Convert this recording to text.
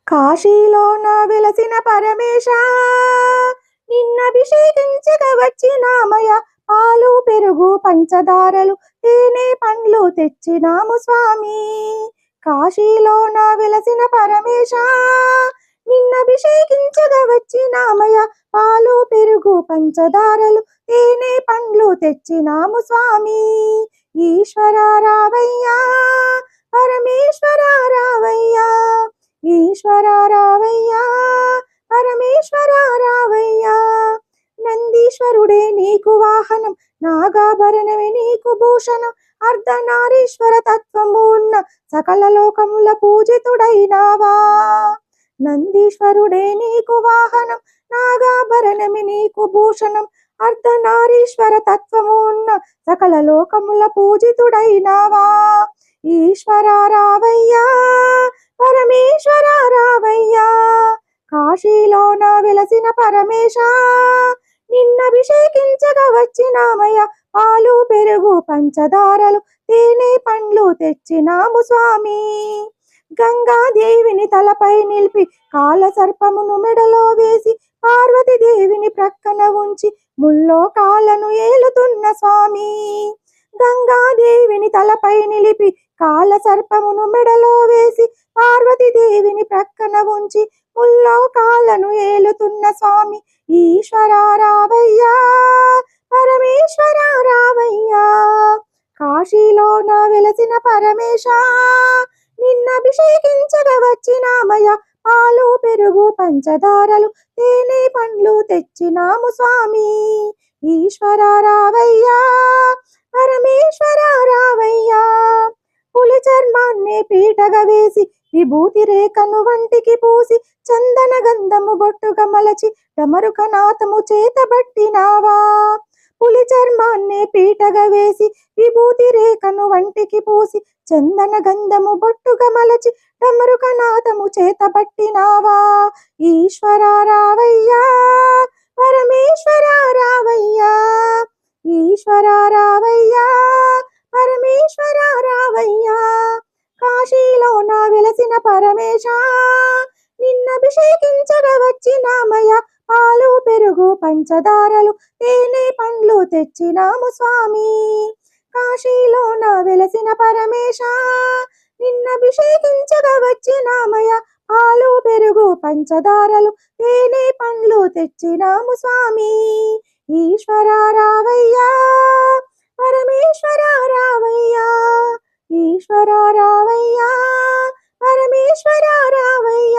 కాశీలోన వెలసిన పరమేశ నిన్నభిషేకించగా వచ్చినామయ. పాలు పెరుగు పంచదారలు తేనె పండ్లు తెచ్చినాము స్వామి. కాశీలోన వెలసిన పరమేశ నిన్నభిషేకించగా వచ్చినామయ. పాలు పెరుగు పంచదారలు తేనె పండ్లు తెచ్చినాము స్వామి. ఈశ్వర రావయ్యా, పరమేశ్వర రావయ్యా, ఈశ్వర రావయ్యా, పరమేశ్వర రావయ్యా. నందీశ్వరుడే నీకు వాహనం, నాగాభరణమే నీకు భూషణం. అర్ధనారీశ్వర తత్వము ఉన్న సకల లోకముల పూజితుడైనావా. నందీశ్వరుడే నీకు వాహనం, నాగాభరణమే నీకు భూషణం. అర్ధనారీశ్వర తత్వము ఉన్న సకల లోకముల పూజితుడైనావా. ఈశ్వర రావయ్యా, పరమేశ్వర రావయ్యా. కాశీలోన వెలసిన పరమేశ నిన్నభిషేకించగా వచ్చినామయ. పాలు పెరుగు పంచదారలు తేనె పండ్లు తెచ్చినాము స్వామి. గంగాదేవిని తలపై నిలిపి కాల సర్పమును మెడలో వేసి పార్వతీదేవిని ప్రక్కన ఉంచి ముల్లోకాలను ఏలుతున్న స్వామి. గంగాదేవిని తలపై నిలిపి కాల సర్పమును మెడలో వేసి పార్వతీదేవిని ప్రక్కన ఉంచి ముల్లోకాలను ఏలుతున్న స్వామి. ఈశ్వర రావయ్యా, పరమేశ్వర రావయ్యా. కాశీలోన వెలసిన పరమేశ నిన్నభిషేకించగా వచ్చినామయ. పాలు పెరుగు పంచదారలు తేనె పండ్లు తెచ్చినాము స్వామి. ఈశ్వర రావయ్యా, పరమేశ్వర రావయ్యా. పులి చర్మాన్ని పీటగా వేసి విభూతి రేఖను వంటికి పూసి చందన గంధము బొట్టుగా మలచి డమరుకనాథము చేతబట్టినావా. పులి చర్మాన్ని పీటగా వేసి విభూతి రేఖను వంటికి పూసి చందన గంధము బొట్టుగా మలచి డమరుకనాథము చేతబట్టినావా. ఈశ్వర రావయ్యా, పరమేశ్వర రావయ్యా, ఈశ్వర రావయ్యా, పరమేశ్వర రావయ్యా. కాశీలోన వెలసిన పరమేశ నిన్నభిషేకించగా వచ్చినామయ. పాలు పెరుగు పంచదారలు తేనె పండ్లు తెచ్చినాము స్వామి. కాశీలోన వెలసిన పరమేశ నిన్నభిషేకించగా వచ్చినామయ. పాలు పెరుగు పంచదారలు తేనె పండ్లు తెచ్చినాము స్వామి. ఈశ్వర రావయ్యా, పరమేశ్వర రావయ్యా, ఈశ్వర రావయ్యా, పరమేశ్వర రావయ్యా.